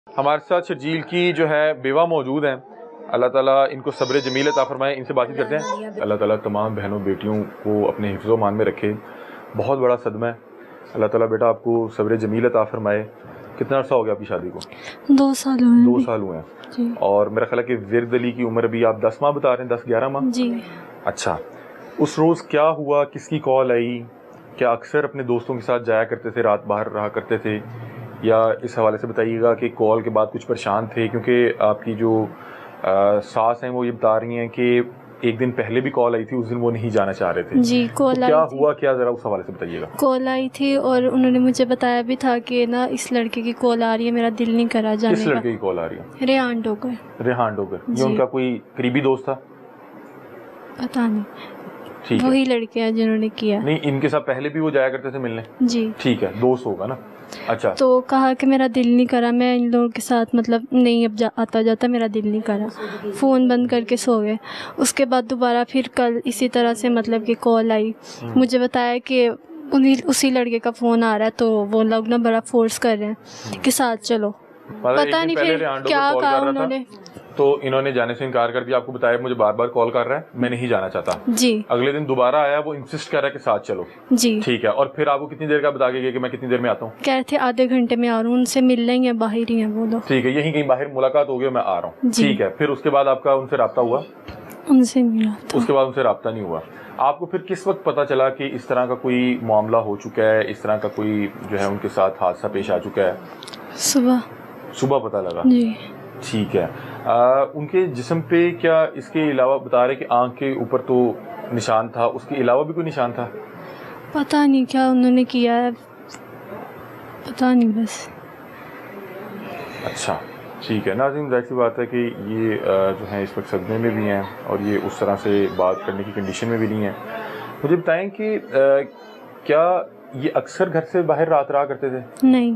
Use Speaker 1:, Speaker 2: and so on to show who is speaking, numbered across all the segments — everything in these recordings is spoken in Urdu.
Speaker 1: ہمارے ساتھ شرجیل کی جو ہے بیوہ موجود ہیں. اللہ تعالیٰ ان کو صبر جمیل عطا فرمائے. ان سے بات چیت کرتے ہیں. اللہ تعالیٰ تمام بہنوں بیٹیوں کو اپنے حفظ و امان میں رکھے. بہت بڑا صدمہ ہے. اللہ تعالیٰ بیٹا آپ کو صبر جمیل عطا فرمائے. کتنا عرصہ ہو گیا آپ کی شادی کو؟
Speaker 2: 2 سال ہوئے.
Speaker 1: 2 سال ہوئے ہیں جی. اور میرا خیال ہے کہ ورد علی کی عمر ابھی آپ 10 ماہ بتا رہے ہیں, 10-11 ماہ
Speaker 2: جی.
Speaker 1: اچھا, اس روز کیا ہوا؟ کس کی کال آئی؟ کیا اکثر اپنے دوستوں کے ساتھ جایا کرتے تھے, رات باہر رہا کرتے تھے, یا اس حوالے سے بتائیے گا کہ کال کے بعد کچھ پریشان تھے؟ کیونکہ آپ کی جو ساس ہیں وہ یہ بتا رہی ہیں کہ ایک دن پہلے بھی کال آئی تھی, اس دن وہ نہیں جانا چاہ رہے تھے.
Speaker 2: جی کال
Speaker 1: کیا ہوا کیا, ذرا اس حوالے سے بتائیے گا.
Speaker 2: کال آئی تھی اور انہوں نے مجھے بتایا بھی تھا کہ نا اس لڑکے کی کال آ رہی ہے, میرا دل نہیں کرا جانے کا.
Speaker 1: کس لڑکے کی کال آ رہی ہے؟
Speaker 2: ریحان ڈوگر.
Speaker 1: ریحان ڈوگر یہ ان کا کوئی قریبی دوست تھا؟
Speaker 2: پتا نہیں,
Speaker 1: ٹھیک
Speaker 2: وہی لڑکے ہیں جنہوں نے کیا.
Speaker 1: نہیں, ان کے ساتھ پہلے بھی وہ جایا کرتے تھے ملنے؟
Speaker 2: جی
Speaker 1: ٹھیک ہے, دوست ہوگا نا. اچھا,
Speaker 2: تو کہا کہ میرا دل نہیں کرا, میں ان لوگوں کے ساتھ مطلب نہیں اب آتا جاتا, میرا دل نہیں کرا. فون بند کر کے سو گئے. اس کے بعد دوبارہ پھر کل اسی طرح سے مطلب کہ کال آئی, مجھے بتایا کہ اسی لڑکے کا فون آ رہا ہے, تو وہ لوگ نا بڑا فورس کر رہے ہیں کہ ساتھ چلو. پتہ نہیں پھر کیا کہا انہوں نے,
Speaker 1: تو انہوں نے جانے سے انکار کر دیا. آپ کو بتایا مجھے بار بار کال کر رہا ہے, میں نہیں جانا چاہتا.
Speaker 2: جی.
Speaker 1: اگلے دن دوبارہ آیا, وہ انسسٹ کر رہا ہے کہ ساتھ چلو.
Speaker 2: جی
Speaker 1: ٹھیک ہے, اور پھر آپ کو کتنی دیر کا بتا کے گیا کہ میں کتنی دیر میں آتا ہوں؟
Speaker 2: کہہ رہے تھے آدھے گھنٹے میں آ رہا ہوں, ان سے مل رہی ہیں, باہر ہی ہیں وہ لوگ.
Speaker 1: ٹھیک ہے, یہیں کہیں باہر ملاقات ہو گئی, میں آ رہا ہوں. ٹھیک ہے, پھر اس کے بعد آپ کا ان سے رابطہ ہوا؟
Speaker 2: ان سے ملا.
Speaker 1: اس کے بعد ان سے رابطہ نہیں ہوا. آپ کو پھر کس وقت پتا چلا کہ اس طرح کا کوئی معاملہ ہو چکا ہے, اس طرح کا کوئی جو ہے ان کے ساتھ حادثہ پیش آ چکا ہے؟ صبح پتا لگا.
Speaker 2: جی.
Speaker 1: ٹھیک ہے. ان کے جسم پہ کیا اس کے علاوہ بتا رہے کہ آنکھ کے اوپر تو نشان تھا, اس کے علاوہ بھی کوئی نشان تھا؟
Speaker 2: پتہ نہیں کیا انہوں نے کیا ہے, پتہ نہیں بس.
Speaker 1: اچھا ٹھیک ہے. ناظرین, ظاہر سی بات ہے کہ یہ جو ہیں اس وقت صدمے میں بھی ہیں, اور یہ اس طرح سے بات کرنے کی کنڈیشن میں بھی نہیں ہیں. مجھے بتائیں کہ کیا یہ اکثر گھر سے باہر رات رہا کرتے تھے؟
Speaker 2: نہیں,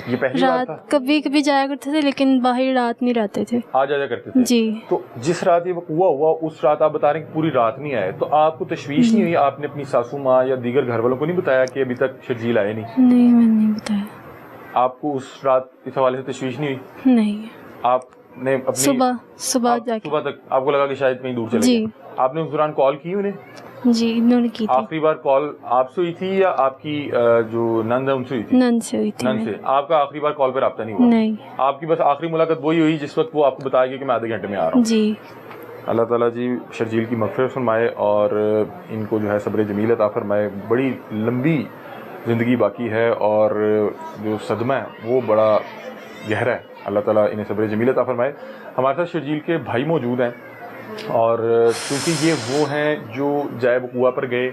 Speaker 1: یہ پہلی رات تھا؟
Speaker 2: کبھی کبھی جایا کرتے تھے, لیکن باہر رات نہیں رہتے تھے.
Speaker 1: آ جایا کرتے تھے
Speaker 2: جی.
Speaker 1: تو جس رات یہ وقوع ہوا اس رات آپ بتا رہے ہیں کہ پوری رات نہیں آئے, تو آپ کو تشویش نہیں ہوئی؟ آپ نے اپنی ساسو ماں یا دیگر گھر والوں کو نہیں بتایا کہ ابھی تک شرجیل آئے نہیں؟
Speaker 2: نہیں, میں نے نہیں بتایا.
Speaker 1: آپ کو اس رات اس حوالے سے تشویش نہیں ہوئی؟
Speaker 2: نہیں.
Speaker 1: آپ نے اپنی
Speaker 2: صبح جا کے
Speaker 1: صبح تک آپ کو لگا کہ شاید کہیں دور چلے
Speaker 2: جی.
Speaker 1: گئے. آپ نے اس دوران کال کی انہیں؟
Speaker 2: جی, انہوں نے کی تھی.
Speaker 1: آخری بار کال آپ سے ہوئی تھی یا آپ کی جو نند ہے ان سے ہوئی تھی؟
Speaker 2: نند سے ہوئی تھی.
Speaker 1: نند سے. آپ کا آخری بار کال پہ رابطہ نہیں ہوا؟
Speaker 2: نہیں.
Speaker 1: آپ کی بس آخری ملاقات وہی ہوئی جس وقت وہ آپ کو بتایا گیا کہ میں آدھے گھنٹے میں آ رہا ہوں؟
Speaker 2: جی.
Speaker 1: اللہ تعالیٰ جی شرجیل کی مغفرت فرمائے, اور ان کو جو ہے صبر جمیل عطا فرمائے. بڑی لمبی زندگی باقی ہے, اور جو صدمہ ہے وہ بڑا گہرا ہے. اللہ تعالیٰ انہیں صبر جمیل عطا فرمائے. ہمارے ساتھ شرجیل کے بھائی موجود ہیں, اور چونکہ یہ وہ ہیں جو جائے وقوع پر گئے,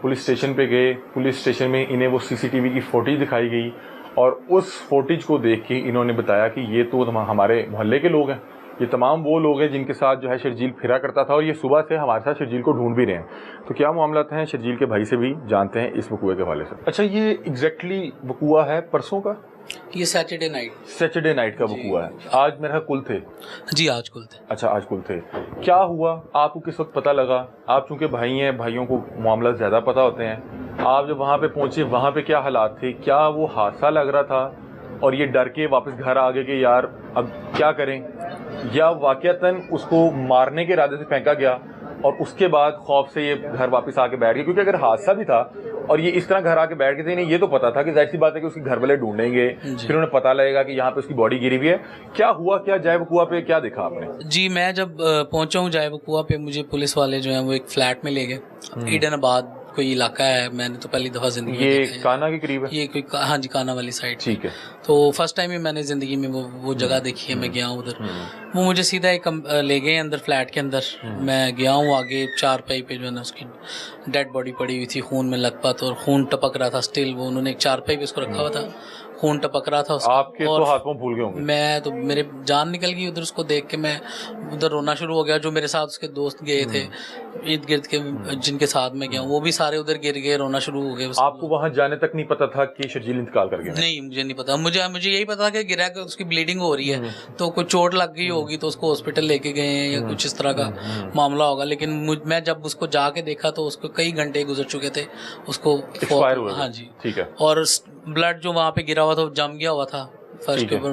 Speaker 1: پولیس اسٹیشن پہ گئے. پولیس اسٹیشن میں انہیں وہ CCTV کی فوٹیج دکھائی گئی, اور اس فوٹیج کو دیکھ کے انہوں نے بتایا کہ یہ تو ہمارے محلے کے لوگ ہیں, یہ تمام وہ لوگ ہیں جن کے ساتھ جو ہے شرجیل پھرا کرتا تھا, اور یہ صبح سے ہمارے ساتھ شرجیل کو ڈھونڈ بھی رہے ہیں. تو کیا معاملات ہیں شرجیل کے بھائی سے بھی جانتے ہیں اس وقوع کے حوالے سے. اچھا, یہ ایگزیکٹلی وقوع ہے پرسوں کا؟
Speaker 3: یہ سیٹرڈے
Speaker 1: نائٹ کا وقوع ہے. آج میرا کل تھے؟
Speaker 3: جی آج کل تھے.
Speaker 1: اچھا آج کل تھے. کیا ہوا, آپ کو کس وقت پتہ لگا؟ آپ چونکہ بھائی ہیں, بھائیوں کو معاملات زیادہ پتہ ہوتے ہیں. آپ جب وہاں پہ پہنچے, وہاں پہ کیا حالات تھے؟ کیا وہ حادثہ لگ رہا تھا اور یہ ڈر کے واپس گھر آ گئے کہ یار اب کیا کریں, یا واقعتاً اس کو مارنے کے ارادے سے پھینکا گیا اور اس کے بعد خوف سے یہ گھر واپس آ کے بیٹھ گئے؟ کیونکہ اگر حادثہ بھی تھا اور یہ اس طرح گھر آ کے بیٹھ گئے تھے, انہیں یہ تو پتا تھا کہ ظاہر سی بات ہے کہ اس کے گھر والے ڈھونڈیں گے, پھر انہیں پتا لگے گا کہ یہاں پہ اس کی باڈی گری ہوئی ہے. کیا ہوا, کیا جائے وقوع پہ کیا دیکھا آپ نے؟
Speaker 3: جی, میں جب پہنچا ہوں جائے وقوع پہ, مجھے پولیس والے جو ہیں وہ ایک فلیٹ میں لے گئے. ایڈن آباد کوئی علاقہ ہے, میں نے تو پہلی دفعہ زندگی میں
Speaker 1: یہ کانا کے قریب ہے؟
Speaker 3: یہ کوئی ہاں جی کانا والی سائڈ.
Speaker 1: ٹھیک ہے.
Speaker 3: تو فرسٹ ٹائم ہی میں نے زندگی میں وہ جگہ دیکھی ہے. میں گیا ہوں ادھر, وہ مجھے سیدھا ایک لے گئے اندر فلیٹ کے اندر. میں گیا ہوں آگے, چارپائی پہ جو ہے نا اس کی ڈیڈ باڈی پڑی ہوئی تھی, خون میں لت پت, اور خون ٹپک رہا تھا اسٹل. وہ انہوں نے ایک چارپائی پہ اس کو رکھا ہوا تھا, خون ٹپک رہا تھا.
Speaker 1: آپ کے تو ہاتھ پاؤں پھول گئے ہوں گے.
Speaker 3: میں تو میرے جان نکل گئی ادھر, اس کو دیکھ کے میں ادھر رونا شروع ہو گیا. جو میرے ساتھ اس کے دوست گئے تھے ارد گرد کے, جن کے ساتھ میں گیا ہوں, وہ بھی سارے ادھر گر گئے, رونا شروع ہو گئے.
Speaker 1: آپ کو وہاں جانے تک نہیں پتا تھا کہ شرجیل انتقال کر گیا؟
Speaker 3: نہیں, مجھے نہیں پتا. مجھے یہی پتا کہ گرا کہ اس کی بلیڈنگ ہو رہی ہے, تو کوئی چوٹ لگ گئی ہوگی تو اس کو ہاسپٹل لے کے گئے ہیں یا کچھ اس طرح کا معاملہ ہوگا. لیکن میں جب اس کو جا کے دیکھا تو اس کو کئی گھنٹے گزر چکے تھے, اس کو
Speaker 1: ایکسپائر ہوا.
Speaker 3: ہاں جی.
Speaker 1: ٹھیک ہے.
Speaker 3: اور بلڈ جو وہاں پہ گرا ہوا تھا وہ جم گیا ہوا تھا فرش کے اوپر,